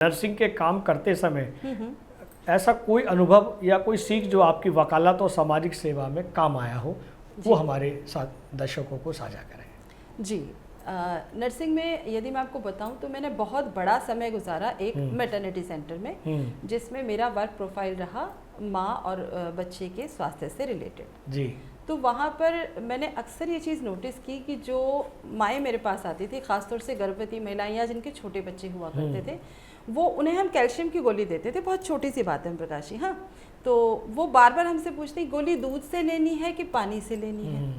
Nursing के काम करते समय ऐसा कोई अनुभव या कोई सीख जो आपकी वकालत और सामाजिक सेवा में काम आया हो, वो हमारे साथ दर्शकों को साझा करें। जी, नर्सिंग में यदि मैं आपको बताऊं तो मैंने बहुत बड़ा समय गुजारा एक मैटरनिटी सेंटर में, जिसमें मेरा वर्क प्रोफाइल रहा माँ और बच्चे के स्वास्थ्य से रिलेटेड। जी। तो वहाँ पर मैंने अक्सर ये चीज़ नोटिस की कि जो माएँ मेरे पास आती थी, ख़ासतौर से गर्भवती महिलाएं या जिनके छोटे बच्चे हुआ करते थे, वो उन्हें हम कैल्शियम की गोली देते थे। बहुत छोटी सी बात है प्रकाशी, हाँ। तो वो बार बार हमसे पूछते हैं गोली दूध से लेनी है कि पानी से लेनी है।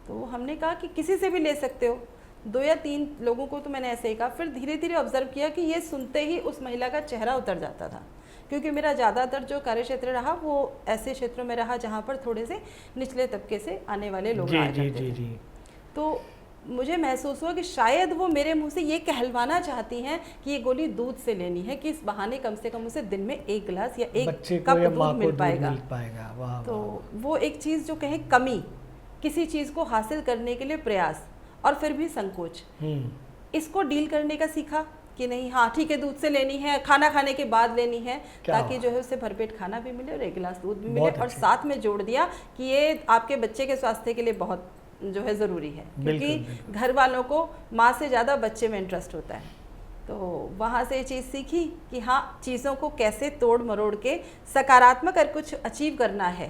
तो हमने कहा कि किसी से भी ले सकते हो। 2 या 3 लोगों को तो मैंने ऐसे ही कहा। फिर धीरे धीरे ऑब्जर्व किया कि ये सुनते ही उस महिला का चेहरा उतर जाता था, क्योंकि मेरा ज़्यादातर जो कार्य क्षेत्र रहा वो ऐसे क्षेत्रों में रहा जहाँ पर थोड़े से निचले तबके से आने वाले लोग आए करते थे। तो मुझे महसूस हुआ कि शायद वो मेरे मुंह से ये कहलवाना चाहती हैं कि ये गोली दूध से लेनी है, कि इस बहाने कम से कम उसे दिन में 1 गिलास या 1 कप दूध मिल पाएगा। वाह, तो वो एक चीज़ जो कहें कमी, किसी चीज़ को हासिल करने के लिए प्रयास और फिर भी संकोच, इसको डील करने का सीखा कि नहीं, हाँ ठीक है, दूध से लेनी है, खाना खाने के बाद लेनी है, ताकि जो है उसे भरपेट खाना भी मिले और 1 गिलास दूध भी मिले। और साथ में जोड़ दिया कि ये आपके बच्चे के स्वास्थ्य के लिए बहुत जो है ज़रूरी है, क्योंकि घर वालों को माँ से ज़्यादा बच्चे में इंटरेस्ट होता है। तो वहाँ से ये चीज़ सीखी कि हाँ, चीज़ों को कैसे तोड़ मरोड़ के सकारात्मक अगर कुछ अचीव करना है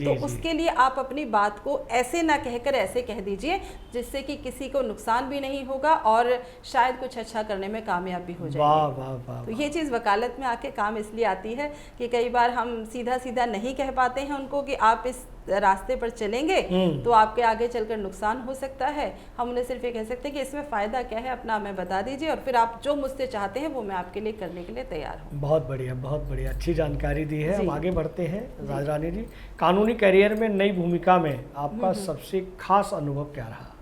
तो उसके लिए आप अपनी बात को ऐसे ना कहकर ऐसे कह दीजिए जिससे कि किसी को नुकसान भी नहीं होगा और शायद कुछ अच्छा करने में कामयाब भी हो जाएगी। तो ये चीज़ वकालत में आके काम इसलिए आती है कि कई बार हम सीधा सीधा नहीं कह पाते हैं उनको कि आप इस रास्ते पर चलेंगे तो आपके आगे चलकर नुकसान हो सकता है। हम उन्हें सिर्फ ये कह सकते हैं कि इसमें फ़ायदा क्या है, अपना हमें बता दीजिए और फिर आप जो मुझसे चाहते हैं वो मैं आपके लिए करने के लिए तैयार हूँ। बहुत बढ़िया, बहुत बढ़िया, अच्छी जानकारी दी है। हम आगे बढ़ते हैं। राजरानी जी, कानूनी करियर में नई भूमिका में आपका सबसे खास अनुभव क्या रहा?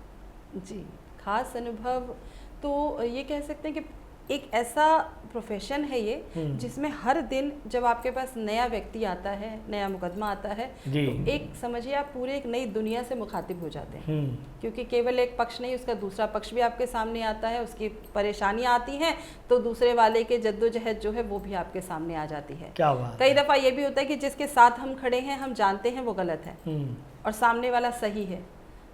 जी, खास अनुभव तो ये कह सकते हैं कि एक ऐसा प्रोफेशन है ये जिसमें हर दिन जब आपके पास नया व्यक्ति आता है, नया मुकदमा आता है, तो एक समझिए आप पूरे एक नई दुनिया से मुखातिब हो जाते हैं, क्योंकि केवल एक पक्ष नहीं, उसका दूसरा पक्ष भी आपके सामने आता है, उसकी परेशानियां आती हैं, तो दूसरे वाले के जद्दोजहद जो है वो भी आपके सामने आ जाती है। क्या बात। कई दफ़ा ये भी होता है कि जिसके साथ हम खड़े हैं हम जानते हैं वो गलत है और सामने वाला सही है,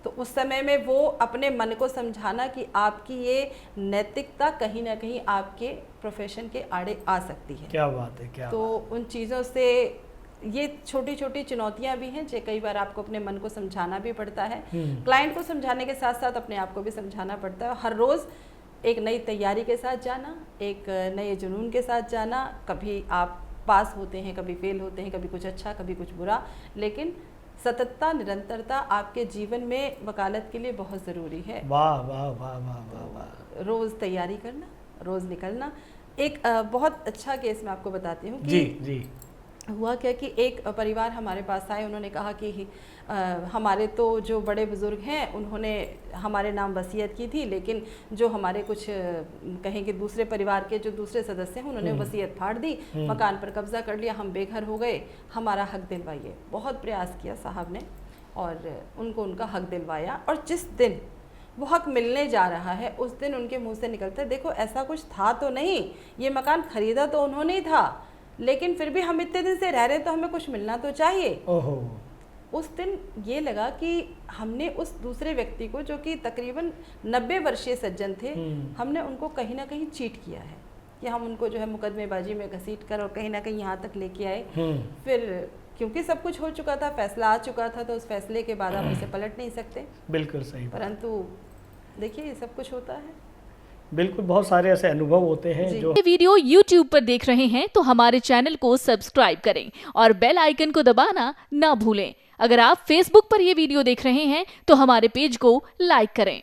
तो उस समय में वो अपने मन को समझाना कि आपकी ये नैतिकता कहीं ना कहीं आपके प्रोफेशन के आड़े आ सकती है। क्या बात है, क्या तो बात। उन चीज़ों से ये छोटी छोटी चुनौतियां भी हैं जो कई बार आपको अपने मन को समझाना भी पड़ता है, क्लाइंट को समझाने के साथ साथ अपने आप को भी समझाना पड़ता है। हर रोज़ एक नई तैयारी के साथ जाना, एक नए जुनून के साथ जाना, कभी आप पास होते हैं, कभी फेल होते हैं, कभी कुछ अच्छा, कभी कुछ बुरा, लेकिन सततता, निरंतरता आपके जीवन में वकालत के लिए बहुत ज़रूरी है। वाह वाह वाह वाह वाह वाह। रोज़ तैयारी करना, रोज़ निकलना। एक बहुत अच्छा केस मैं आपको बताती हूँ कि जी हुआ क्या कि एक परिवार हमारे पास आए, उन्होंने कहा कि हमारे तो जो बड़े बुज़ुर्ग हैं उन्होंने हमारे नाम वसीयत की थी, लेकिन जो हमारे कुछ कहेंगे दूसरे परिवार के जो दूसरे सदस्य हैं उन्होंने वसीयत फाड़ दी, मकान पर कब्ज़ा कर लिया, हम बेघर हो गए, हमारा हक दिलवाइए। बहुत प्रयास किया साहब ने और उनको उनका हक दिलवाया, और जिस दिन वो हक मिलने जा रहा है उस दिन उनके मुँह से निकलता है, देखो ऐसा कुछ था तो नहीं, ये मकान ख़रीदा तो उन्होंने ही था, लेकिन फिर भी हम इतने दिन से रह रहे तो हमें कुछ मिलना तो चाहिए। ओहो। उस दिन ये लगा कि हमने उस दूसरे व्यक्ति को, जो कि तकरीबन 90 वर्षीय सज्जन थे, हमने उनको कहीं ना कहीं चीट किया है कि हम उनको जो है मुकदमेबाजी में घसीट कर और कहीं ना कहीं यहाँ तक लेके आए। फिर क्योंकि सब कुछ हो चुका था, फैसला आ चुका था, तो उस फैसले के बाद आप इसे पलट नहीं सकते। बिल्कुल सही। परंतु देखिए ये सब कुछ होता है। बिल्कुल, बहुत सारे ऐसे अनुभव होते हैं। जो वीडियो YouTube पर देख रहे हैं तो हमारे चैनल को सब्सक्राइब करें और बेल आइकन को दबाना ना भूलें। अगर आप Facebook पर ये वीडियो देख रहे हैं तो हमारे पेज को लाइक करें।